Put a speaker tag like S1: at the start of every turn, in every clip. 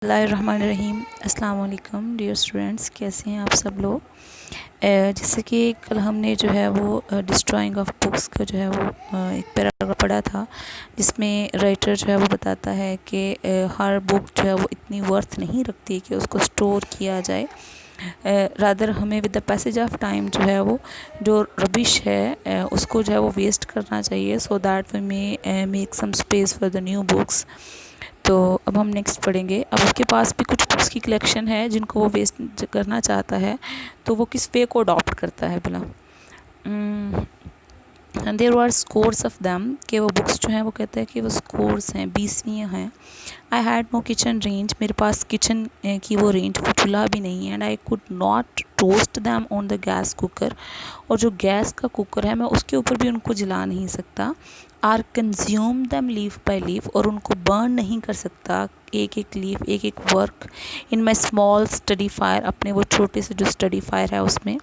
S1: बिस्मिल्लाहिर्रहमानिर्रहीम। अस्सलाम वालेकुम डियर स्टूडेंट्स, कैसे हैं आप सब लोग। जैसे कि कल हमने जो है वो डिस्ट्रॉइंग ऑफ बुक्स का जो है वो एक पैराग्राफ पढ़ा था, जिसमें राइटर जो है वो बताता है कि हर बुक जो है वो इतनी वर्थ नहीं रखती कि उसको स्टोर किया जाए। रादर हमें with the passage of time जो है वो जो रबिश है उसको जो है वो वेस्ट करना चाहिए, so that we may make some space for the new books. तो अब हम नेक्स्ट पढ़ेंगे। अब उसके पास भी कुछ बुक्स की कलेक्शन है जिनको वो वेस्ट करना चाहता है, तो वो किस वे को अडॉप्ट करता है भला। And there are scores of them, कि वो बुक्स जो हैं वो कहते हैं कि वो स्कोर्स हैं, 20वीं हैं। I had no kitchen range, मेरे पास किचन की वो रेंज, वो चूल्हा भी नहीं है। And I could not toast them on the gas cooker, और जो गैस का कुकर है मैं उसके ऊपर भी उनको जला नहीं सकता। Or consume them leaf by leaf, और उनको बर्न नहीं कर सकता एक एक लीफ, एक एक work in my small study fire, अपने वो छोटे से जो स्टडी फायर है उसमें।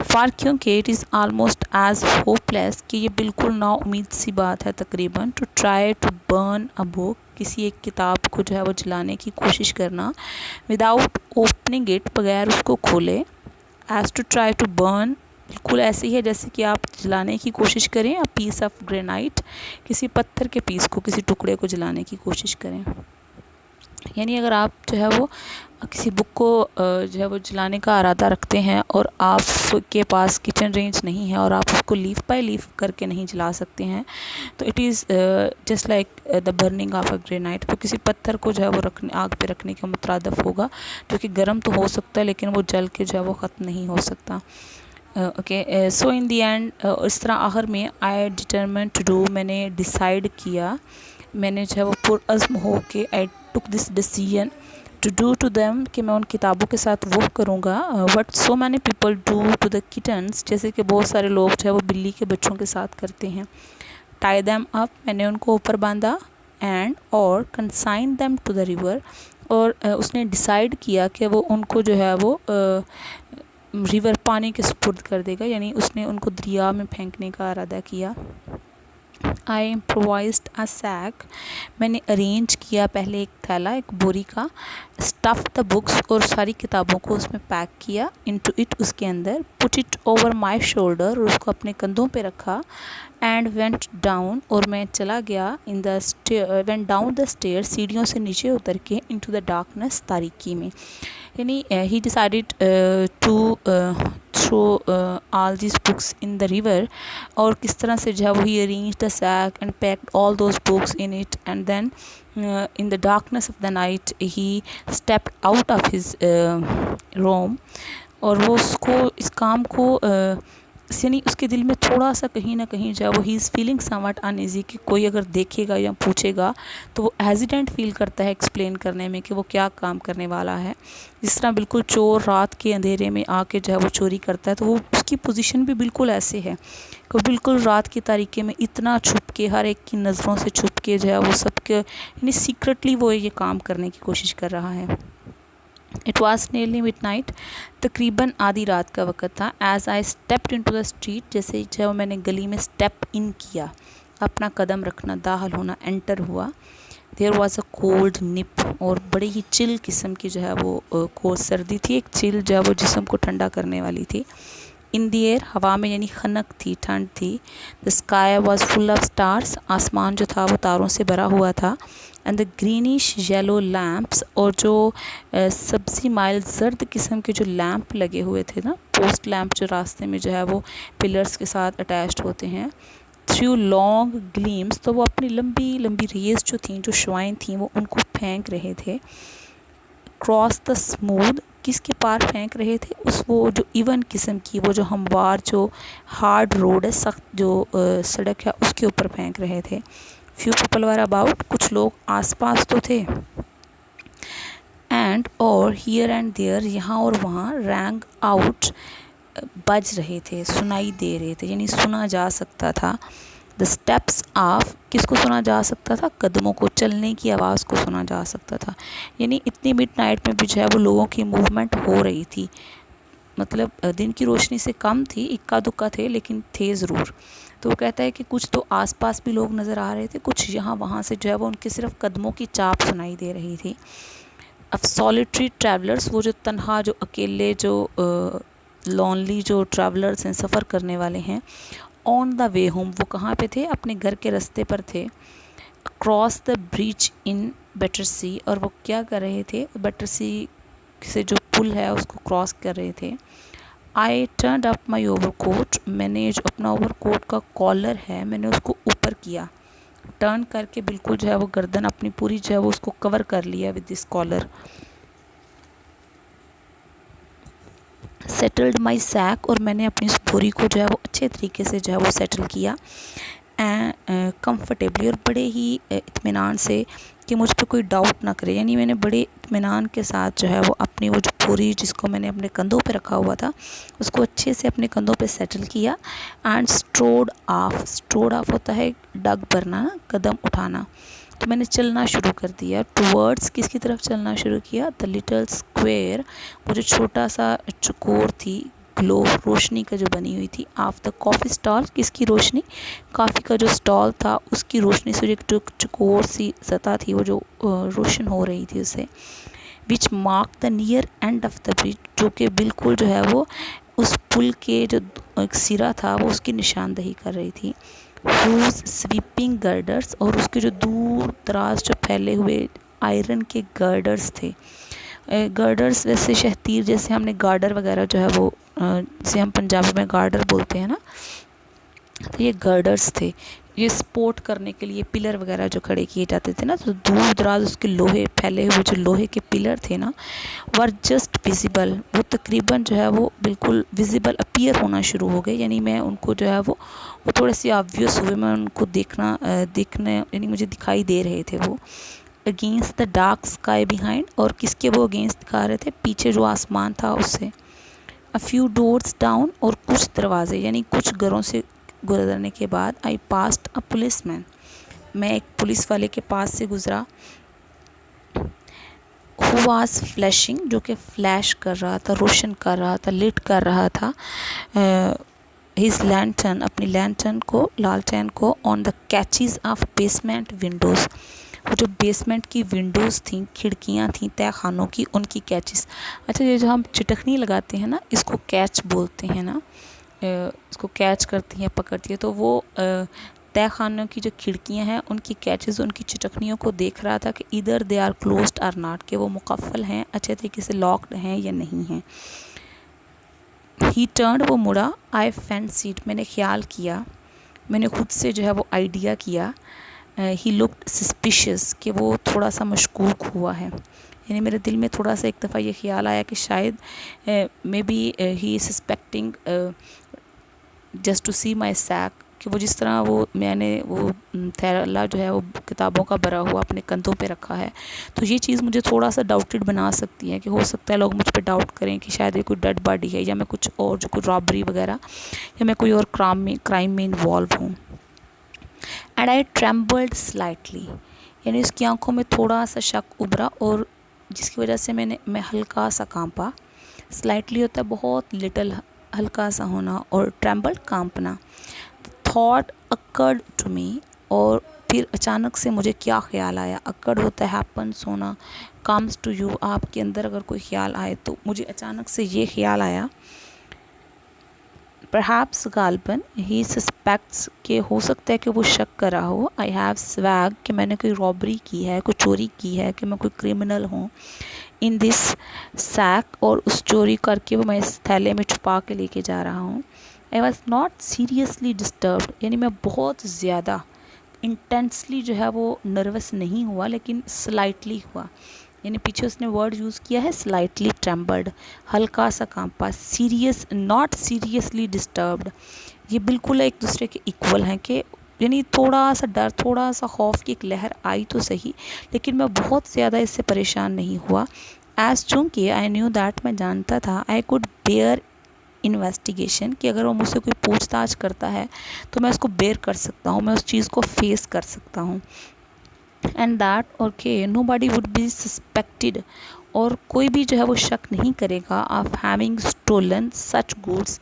S1: फार, क्योंकि it is almost as hopeless, कि ये बिल्कुल ना उम्मीद सी बात है तकरीबन, to try to burn a book, किसी एक किताब को जो है वो जलाने की कोशिश करना, विदाउट ओपनिंग इट, बगैर उसको खोले। As to try to burn, बिल्कुल ऐसे ही है जैसे कि आप जलाने की कोशिश करें अ पीस ऑफ ग्रेनाइट, किसी पत्थर के पीस को, किसी टुकड़े को जलाने की कोशिश करें। यानी अगर आप जो है वो किसी बुक को जो है वो जलाने का इरादा रखते हैं और आपके पास किचन रेंज नहीं है और आप उसको लीफ बाय लीफ करके नहीं जला सकते हैं, तो it is just like the burning of a granite. तो किसी पत्थर को जो है वो रखने, आग पे रखने के मुतरादफ होगा, जो कि गर्म तो हो सकता है लेकिन वो जल के जो है वो ख़त्म नहीं हो सकता। Okay, so in the and, इस तरह आखिर में आई डिटरमिन टू डू, मैंने डिसाइड किया, मैंने जो है वो पुरअज़्म हो के I took this decision to do to them, कि मैं उन किताबों के साथ वो करूँगा what so many people do to the kittens, जैसे कि बहुत सारे लोग जो है वो बिल्ली के बच्चों के साथ करते हैं। टाई दैम अप, मैंने उनको ऊपर बांधा, एंड और consign them to the river, और उसने डिसाइड किया कि वो उनको जो है वो रिवर, पानी के सुपुर्द कर देगा, यानी उसने उनको दरिया में फेंकने का इरादा किया। आई इम्प्रोवाइज्ड अ सैक, मैंने अरेंज किया पहले एक थैला, एक बोरी का, स्टफ़ द बुक्स, और सारी किताबों को उसमें पैक किया, इनटू इट, उसके अंदर, put it over my shoulder, और उसको अपने कंधों पे रखा, एंड वेंट डाउन, और मैं चला गया, in the went down the stair, सीढ़ियों से नीचे उतर के, इनटू द डार्कनेस, तारीकी में। यानी he decided to throw all this books in the river, और किस तरह से जो है वही arrange the sack and packed all those books in it, and then in the darkness of the night he stepped out of his room, और वो उसको इस काम को यानी उसके दिल में थोड़ा सा कहीं ना कहीं जो है वो he is feeling somewhat uneasy, कि कोई अगर देखेगा या पूछेगा तो वो हेजिडेंट फील करता है एक्सप्लेन करने में कि वो क्या काम करने वाला है। जिस तरह बिल्कुल चोर रात के अंधेरे में आके जो है वो चोरी करता है, तो वो उसकी पोजीशन भी बिल्कुल ऐसे है कि बिल्कुल रात की तारीके में इतना छुप के, हर एक की नज़रों से छुप के जो है वो सबके, यानी सीक्रेटली वो ये काम करने की कोशिश कर रहा है। It was nearly midnight, तकरीबन आधी रात का वक़्त था। As I stepped into the street, जैसे जब मैंने गली में स्टेप इन किया, अपना कदम रखना, दाखिल होना, एंटर हुआ, देयर वॉज अ कोल्ड निप, और बड़ी ही चिल किस्म की जो है वो कोल्ड सर्दी थी, एक चिल जो है वो जिस्म को ठंडा करने वाली थी। इन दी एयर, हवा में, यानी खनक थी, ठंड थी। The sky was full of stars, आसमान जो था वो तारों से भरा हुआ था। And the greenish yellow lamps, और जो सब्ज़ी माइल जर्द किस्म के जो लैम्प लगे हुए थे ना, पोस्ट लैम्प जो रास्ते में जो है वो पिलर्स के साथ अटैच्ड होते हैं, थ्रू लॉन्ग ग्लीम्स, तो वो अपनी लंबी लंबी रेज जो थी, जो शुआएँ थीं, वो उनको फेंक रहे थे। क्रॉस द स्मूथ, किसके पार फेंक रहे थे, उस वो जो इवन किस्म की, वो जो हमवार, जो हार्ड रोड है, सख्त जो सड़क है, उसके ऊपर फेंक रहे थे। फ्यू पीपल वर अबाउट, कुछ लोग आसपास तो थे। एंड और हियर एंड देयर, यहाँ और वहाँ, रैंग आउट, बज रहे थे, सुनाई दे रहे थे, यानी सुना जा सकता था। द स्टेप्स ऑफ, किसको सुना जा सकता था, कदमों को, चलने की आवाज़ को सुना जा सकता था। यानी इतनी मिड नाइट में भी जो है वो लोगों की मूवमेंट हो रही थी, मतलब दिन की रोशनी से कम थी, इक्का दुक्का थे लेकिन थे ज़रूर। तो वो कहता है कि कुछ तो आसपास भी लोग नज़र आ रहे थे, कुछ यहाँ वहाँ से जो है वो उनके सिर्फ कदमों की चाप सुनाई दे रही थी। अब सॉलिटरी ट्रैवलर्स, वो जो तन्हा, जो अकेले, जो लॉनली जो ट्रैवलर्स हैं, सफ़र करने वाले हैं। ऑन द वे होम, वो कहाँ पे थे? अपने घर के रास्ते पर थे। Cross the bridge in Battersea, और वो क्या कर रहे थे? बैटरसी से जो पुल है उसको क्रॉस कर रहे थे। I turn up my overcoat, मैंने जो अपना ओवरकोट का कॉलर है मैंने उसको ऊपर किया। टर्न करके बिल्कुल जो है वो गर्दन अपनी पूरी जो है वो उसको कवर कर लिया with this collar. Settled my sack, और मैंने अपनी इस बोरी को जो है वो अच्छे तरीके से जो है वो सेटल किया। एंड कंफर्टेबली, और बड़े ही इत्मीनान से, कि मुझ पे कोई डाउट ना करे। यानी मैंने बड़े इत्मीनान के साथ जो है वो अपनी वो जो बोरी जिसको मैंने अपने कंधों पे रखा हुआ था उसको अच्छे से अपने कंधों पे सेटल किया। एंड स्ट्रोड ऑफ होता है डग भरना ना, कदम उठाना। तो मैंने चलना शुरू कर दिया। टुवर्ड्स, किसकी तरफ चलना शुरू किया? द लिटिल स्क्वेयर, वो जो छोटा सा चकोर थी, ग्लो, रोशनी का जो बनी हुई थी। ऑफ द कॉफ़ी स्टॉल, किसकी रोशनी? कॉफ़ी का जो स्टॉल था उसकी रोशनी से जो चकोर सी सतह थी वो जो रोशन हो रही थी उससे। Which mark the near end of the bridge, जो कि बिल्कुल जो है वो उस पुल के जो एक सिरा था वो उसकी निशानदही कर रही थी। हुज स्वीपिंग गर्डर्स, और उसके जो दूर दराज जो फैले हुए आयरन के गर्डर्स थे। गर्डर्स वैसे शहतीर, जैसे हमने गार्डर वगैरह जो है वो जिसे हम पंजाबी में गार्डर बोलते हैं ना, तो ये गर्डर्स थे। ये सपोर्ट करने के लिए पिलर वगैरह जो खड़े किए जाते थे ना, तो दूर दराज उसके लोहे, फैले हुए जो लोहे के पिलर थे ना, वर जस्ट विजिबल, वो तकरीबन जो है वो बिल्कुल विजिबल अपीयर होना शुरू हो गए। यानी मैं उनको जो है वो थोड़े से ऑब्वियस हुए, मैं उनको देखने यानी मुझे दिखाई दे रहे थे वो। Against the dark sky behind, और किसके वो अगेंस्ट दिखा रहे थे? पीछे जो आसमान था उससे। अ फ्यू डोर्स डाउन, और कुछ दरवाजे यानी कुछ घरों से गुजरने के बाद आई पास्ट अ पुलिसमैन, मैं एक पुलिस वाले के पास से गुजरा। हु वाज फ्लैशिंग, जो कि फ्लैश कर रहा था, रोशन कर रहा था, लिट कर रहा था हिज लैंटर्न, अपनी लैंटर्न को, लालटेन को, on the catches of basement Windows, वो जो बेसमेंट की विंडोज़ थी, खिड़कियाँ थी तय खानों की, उनकी कैचेस। अच्छा, ये जो हम चिटकनी लगाते हैं ना, इसको कैच बोलते हैं ना, इसको कैच करती हैं, पकड़ती है। तो वो तय खानों की जो खिड़कियां हैं उनकी कैचेस, उनकी चिटकनियों को देख रहा था कि इधर they are closed or not, कि वो मुकफ़ल हैं, अच्छे तरीके से लॉक्ड हैं या नहीं हैं। ही टर्न, वो मुड़ा। आई फैंसीड, मैंने ख्याल किया, मैंने खुद से जो है वो आइडिया किया। ही लुक्ड सस्पिशियस, कि वो थोड़ा सा मशकूक हुआ है। यानी मेरे दिल में थोड़ा सा एक दफ़ा ये ख्याल आया कि शायद maybe he suspecting just to see my sack, कि वो जिस तरह वो मैंने वो थैला जो है वो किताबों का भरा हुआ अपने कंधों पे रखा है, तो ये चीज़ मुझे थोड़ा सा डाउटेड बना सकती है, कि हो सकता है लोग मुझ पे डाउट करें कि शायद ये कोई डेड बॉडी है, या मैं कुछ और, जो कोई रॉबरी वगैरह, या मैं कोई और क्राइम में इन्वॉल्व हूँ। एंड आई ट्रेम्बल्ड स्लाइटली, यानी उसकी आंखों में थोड़ा सा शक उभरा, और जिसकी वजह से मैं हल्का सा कांपा। स्लाइटली होता है बहुत लिटिल, हल्का सा होना, और ट्रेम्बल्ड कांपना। थॉट अकर्ड टू मी, और फिर अचानक से मुझे क्या ख्याल आया? अकर्ड होता है हैपन्स होना, कम्स टू यू, आपके अंदर अगर कोई ख्याल आए, तो मुझे अचानक से ये ख्याल आया, परहैप्स गालबन ही सस्पेक्ट्स, के हो सकता है कि वो शक कर रहा हो। आई हैव स्वैग, कि मैंने कोई रॉबरी की है, कोई चोरी की है, कि मैं कोई क्रिमिनल हूँ। इन दिस सैक, और उस चोरी करके वो मैं इस थैले में छुपा के लेके जा रहा हूँ। I was not seriously disturbed, यानी मैं बहुत ज़्यादा इंटेंसली जो है वो नर्वस नहीं हुआ, लेकिन स्लाइटली हुआ। यानी पीछे उसने वर्ड यूज़ किया है स्लाइटली ट्रेम्बल्ड, हल्का सा कांपा। सीरियस, नॉट सीरियसली डिस्टर्ब्ड, ये बिल्कुल एक दूसरे के इक्वल हैं, कि यानी थोड़ा सा डर, थोड़ा सा खौफ की एक लहर आई तो सही, लेकिन मैं बहुत ज़्यादा इससे परेशान नहीं हुआ। एज चूँकि आई न्यू दैट, मैं जानता था, आई कुड बेयर इन्वेस्टिगेशन, कि अगर वो मुझसे कोई पूछताछ करता है तो मैं उसको बेयर कर सकता हूँ, मैं उस चीज़ को फेस कर सकता हूँ। एंड दैट, और के nobody would be suspected, और कोई भी जो है वो शक नहीं करेगा of having stolen such goods,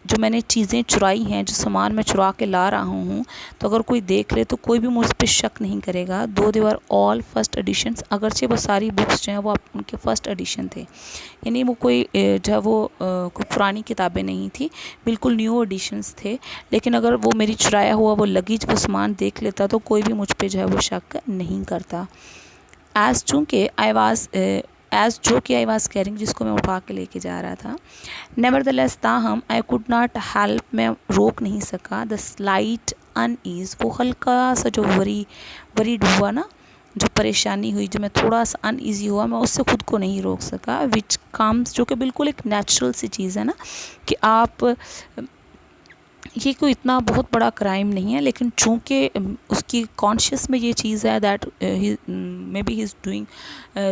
S1: जो मैंने चीज़ें चुराई हैं, जो सामान मैं चुरा के ला रहा हूँ, तो अगर कोई देख ले तो कोई भी मुझ पे शक नहीं करेगा। Though they are all first editions, अगरचे वो सारी बुक्स जो हैं वो उनके फर्स्ट एडिशन थे, यानी वो कोई जो है वो कोई पुरानी किताबें नहीं थी, बिल्कुल न्यू एडिशंस थे। लेकिन अगर वो मेरी चुराया हुआ वो लगेज वो सामान देख लेता तो कोई भी मुझ पे जो है वो शक नहीं करता। एज़ चूँकि आई वाज एज़ जो कि आई वाज कैरिंग, जिसको मैं उठा के लेके जा रहा था। नेवरदलेस, ताहम, आई कुड नॉट हेल्प, मैं रोक नहीं सका, द स्लाइट अनईज़, वो हल्का सा जो वरीड हुआ ना, जो परेशानी हुई, जो मैं थोड़ा सा अनईज़ी हुआ, मैं उससे खुद को नहीं रोक सका। विच कम्स, जो कि बिल्कुल एक नेचुरल सी चीज़ है ना, कि आप, ये कोई इतना बहुत बड़ा क्राइम नहीं है, लेकिन चूँकि उसकी कॉन्शियस में ये चीज़ है that may be he is doing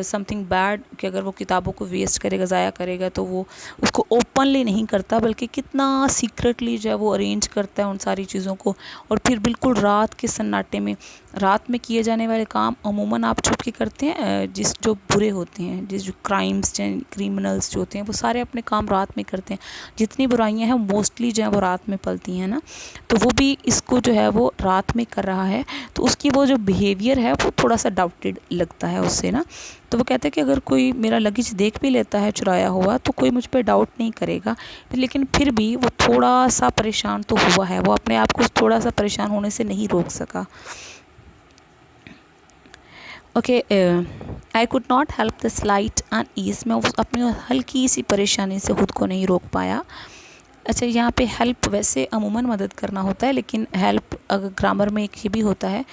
S1: something bad, कि अगर वो किताबों को वेस्ट करेगा, ज़ाया करेगा, तो वो उसको ओपनली नहीं करता, बल्कि कितना सीक्रेटली जो है वो अरेंज करता है उन सारी चीज़ों को। और फिर बिल्कुल रात के सन्नाटे में, रात में किए जाने वाले काम अमूमन आप छुप के करते हैं। जिस जो बुरे होते हैं, जिस जो क्राइम्स, क्रिमिनल्स जो होते हैं, वो सारे अपने काम रात में करते हैं। जितनी बुराइयां हैं मोस्टली जो है वो रात में पलती हैं ना, तो वो भी इसको जो है वो रात में कर रहा है, तो उसकी वो जो बिहेवियर है वो थोड़ा सा डाउटेड लगता है उससे ना। तो वो कहते हैं कि अगर कोई मेरा लगेज देख भी लेता है चुराया हुआ, तो कोई मुझ पर डाउट नहीं करेगा, लेकिन फिर भी वो थोड़ा सा परेशान तो हुआ है, वो अपने आप को थोड़ा सा परेशान होने से नहीं रोक सका। Okay, I could not help the slight unease, मैं उस अपनी हल्की सी परेशानी से खुद को नहीं रोक पाया। अच्छा, यहाँ पे हेल्प वैसे अमूमन मदद करना होता है, लेकिन हेल्प अगर ग्रामर में एक ही भी होता है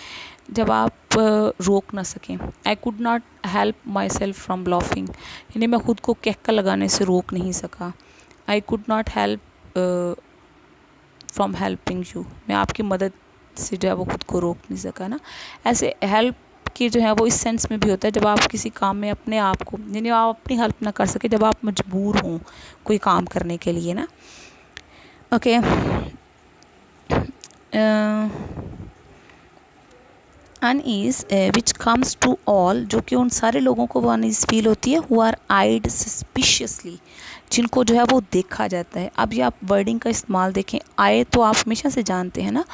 S1: जब आप रोक ना सकें। आई could not help my self from laughing, यानी मैं खुद को कहका लगाने से रोक नहीं सका। आई could not help from helping you, मैं आपकी मदद से जो है वो खुद को रोक नहीं सका ना। ऐसे हेल्प कि जो है वो इस सेंस में भी होता है जब आप किसी काम में अपने आप को, यानी आप अपनी हेल्प ना कर सके, जब आप मजबूर हों कोई काम करने के लिए ना। Okay, unease which comes to all, जो कि उन सारे लोगों को वो अनईज़ फील होती है, हु आर आइड सस्पिशियसली, जिनको जो है वो देखा जाता है। अब ये आप वर्डिंग का इस्तेमाल देखें, आए तो आप हमेशा से जानते हैं ना,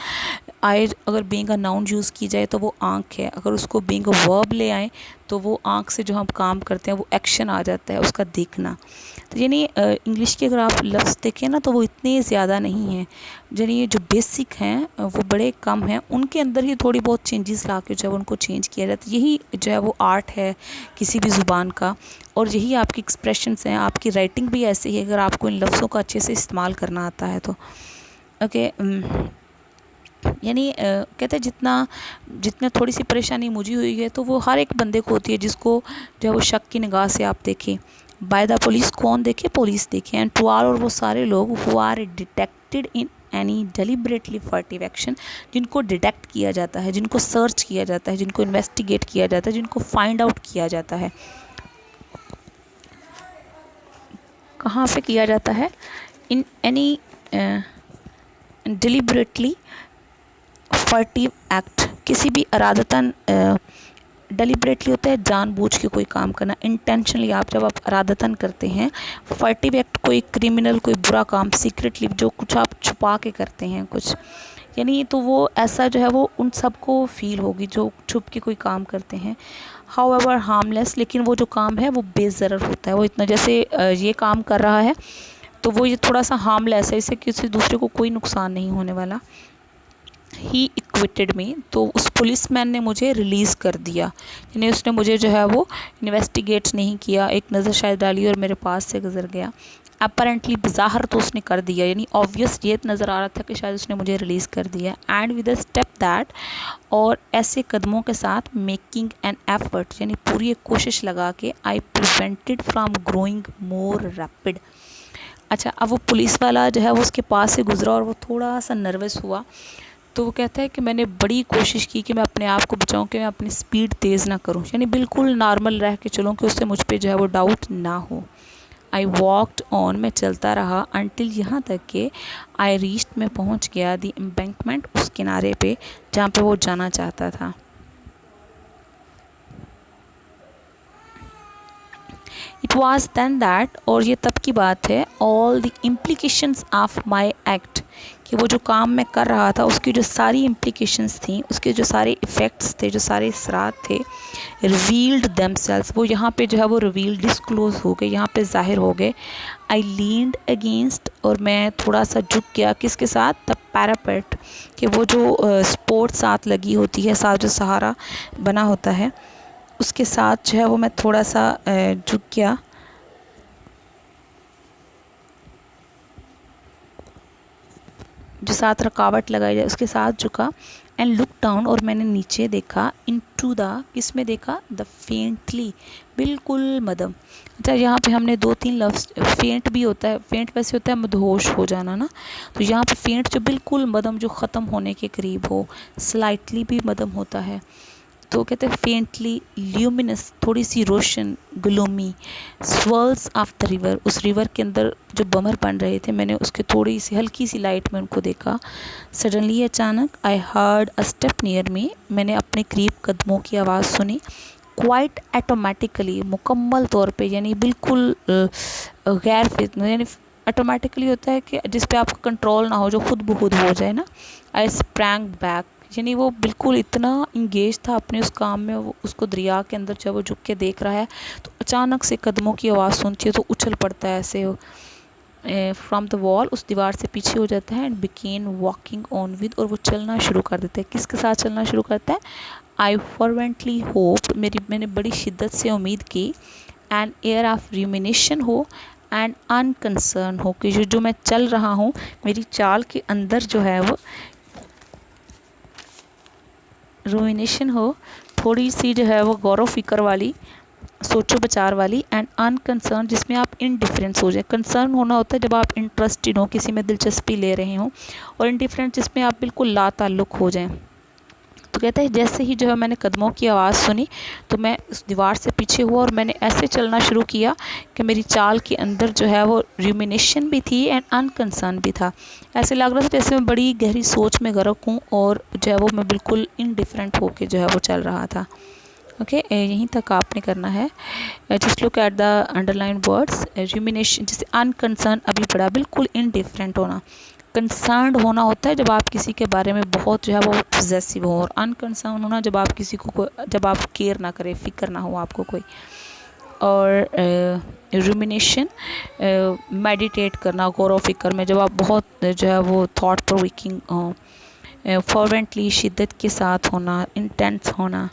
S1: आए अगर बीइंग अ नाउन यूज़ की जाए तो वो आँख है, अगर उसको बीइंग अ वर्ब ले आए तो वो आँख से जो हम काम करते हैं वो एक्शन आ जाता है, उसका देखना। तो यानी इंग्लिश के अगर आप लफ्ज़ देखें ना तो वो इतने ज़्यादा नहीं हैं, यानी ये जो बेसिक हैं वो बड़े कम हैं, उनके अंदर ही थोड़ी बहुत चेंजेस ला के जो है उनको चेंज किया जाता है। यही जो है वो आर्ट है किसी भी ज़ुबान का, और यही आपकी एक्सप्रेशंस हैं। आपकी राइटिंग भी ऐसे ही है अगर आपको इन लफ्ज़ों का अच्छे से इस्तेमाल करना आता है तो। ओके, यानी कहते हैं जितना थोड़ी सी परेशानी मुझे हुई है तो वो हर एक बंदे को होती है, जिसको जो है वो शक की निगाह से आप देखें। बाय द पुलिस, कौन देखे? पुलिस देखे। एंड टू आर, और वो सारे लोग who are detected in any deliberately furtive action, जिनको डिटेक्ट किया जाता है, जिनको सर्च किया जाता है, जिनको इन्वेस्टिगेट किया जाता है, जिनको फाइंड आउट किया जाता है। कहाँ पे किया जाता है? इन एनी डिलिबरेटली फर्टिव एक्ट, किसी भी अरादतन, डेलिबरेटली होता है जानबूझ के कोई काम करना, इंटेंशनली आप जब आप अरादतन करते हैं। फर्टिव एक्ट कोई क्रिमिनल, कोई बुरा काम, सीक्रेटली जो कुछ आप छुपा के करते हैं कुछ, यानी तो वो ऐसा जो है वो उन सबको फील होगी जो छुप के कोई काम करते हैं। हाउएवर हार्मलेस, लेकिन वो जो काम है वो बेज़रर होता है, वो इतना जैसे ये काम कर रहा है तो वो ये थोड़ा सा हार्मलेस है, इससे किसी दूसरे को कोई नुकसान नहीं होने वाला। ही इक्विटेड मी, तो उस पुलिसमैन ने मुझे रिलीज़ कर दिया, यानी उसने मुझे जो है वो इन्वेस्टिगेट नहीं किया, एक नज़र शायद डाली और मेरे पास से गुजर गया। अपरेंटली, बज़ाहिर तो उसने कर दिया, यानी ऑब्वियस ये नज़र आ रहा था कि शायद उसने मुझे रिलीज़ कर दिया। And with a step that, और ऐसे कदमों के साथ, मेकिंग एन एफर्ट, यानी पूरी एक कोशिश लगा के, I prevented from growing more rapid. अच्छा, अब वो पुलिस वाला जो है वो उसके पास से गुजरा और वो थोड़ा सा नर्वस हुआ, तो वो कहता है कि मैंने बड़ी कोशिश की कि मैं अपने आप को बचाऊं, कि मैं अपनी स्पीड तेज़ ना करूं, यानी बिल्कुल नॉर्मल रह के चलूं कि उससे मुझ पे जो है वो डाउट ना हो। आई वॉकड ऑन, मैं चलता रहा, अनटिल, यहाँ तक कि आई रीच्ड, मैं पहुंच गया, द एम्बैंकमेंट, उस किनारे पे जहाँ पे वो जाना चाहता था। इट वॉज दैन दैट, और ये तब की बात है, all the implications of my act, कि वो जो काम मैं कर रहा था उसकी जो सारी इम्प्लीकेशंस थी, उसके जो सारे इफ़ेक्ट्स थे, जो सारे असरात थे, रिवील्ड देमसेल्स, वो यहाँ पे जो है वो रिवील डिस्क्लोज हो गए, यहाँ पे ज़ाहिर हो गए। आई लीन्ड अगेंस्ट, और मैं थोड़ा सा झुक गया, किसके साथ? द पैरापेट, कि वो जो सपोर्ट साथ लगी होती है, साथ जो सहारा बना होता है, उसके साथ जो है वो मैं थोड़ा सा झुक गया, जो साथ रुकावट लगाई जाए उसके साथ झुका। एंड लुक डाउन, और मैंने नीचे देखा, इनटू द, किस में देखा? द फेंटली, बिल्कुल मदम। अच्छा, यहाँ पे हमने 2-3 लफ्ज़, फेंट भी होता है, फेंट वैसे होता है मदहोश हो जाना ना, तो यहाँ पे फेंट जो बिल्कुल मदम, जो ख़त्म होने के करीब हो, स्लाइटली भी मदम होता है, तो कहते हैं फेंटली ल्यूमिनस, थोड़ी सी रोशन, gloomy, swirls of the river, उस रिवर के अंदर जो बमर बन रहे थे, मैंने उसके थोड़ी सी हल्की सी लाइट में उनको देखा। सडनली, अचानक, I heard a step near me, मैंने अपने करीब कदमों की आवाज़ सुनी। क्वाइट ऑटोमेटिकली, मुकम्मल तौर पे, यानी बिल्कुल गैर फित, यानी ऑटोमेटिकली होता है कि जिस पे आपका कंट्रोल ना हो, जो खुद ब खुद हो जाए ना। आई स्प्रैंग बैक, यानी वो बिल्कुल इतना इंगेज था अपने उस काम में, वो उसको दरिया के अंदर जब वो झुक के देख रहा है, तो अचानक से कदमों की आवाज़ सुनती है तो उछल पड़ता है ऐसे फ्रॉम द वॉल, उस दीवार से पीछे हो जाता है। एंड बिकेन वॉकिंग ऑन विद, और वो चलना शुरू कर देता है, किसके साथ चलना शुरू करता है? आई फॉरवेंटली होप, मैंने बड़ी शिद्दत से उम्मीद की, एन एयर ऑफ रूमिनेशन हो एंड अनकंसर्न हो, कि जो मैं चल रहा हूँ, मेरी चाल के अंदर जो है वो रूमिनेशन हो, थोड़ी सी जो है वो गौर फिक्र वाली, सोचो विचार वाली। एंड अनकंसर्न, जिसमें आप इनडिफरेंस हो जाए। कंसर्न होना होता है जब आप इंटरेस्टेड हो, किसी में दिलचस्पी ले रहे हों, और इनडिफरेंट जिसमें आप बिल्कुल लाताल्लुक़ हो जाएं। तो कहता है जैसे ही जो है मैंने कदमों की आवाज़ सुनी, तो मैं उस दीवार से पीछे हुआ और मैंने ऐसे चलना शुरू किया कि मेरी चाल के अंदर जो है वो रूमिनेशन भी थी एंड अनकंसर्न भी था। ऐसे लग रहा था जैसे मैं बड़ी गहरी सोच में गर्क हूँ, और जो है वो मैं बिल्कुल इनडिफरेंट होके जो है वो चल रहा था। ओके, यहीं तक आपने करना है। Just look at the underline words. Rumination, जैसे अनकंसर्न अभी पढ़ा, बिल्कुल इनडिफरेंट होना। कंसर्न्ड होना होता है जब आप किसी के बारे में बहुत जो है वो पॉजेसिव हो, और अनकंसर्न होना जब आप किसी को जब आप केयर ना करें, फिक्र ना हो आपको कोई। और रूमिनेशन, मेडिटेट करना, गौर व फिक्र में, जब आप बहुत जो है वो थॉट प्रोवोकिंग हो। फॉर्वेंटली, शिद्दत के साथ होना, इंटेंस होना।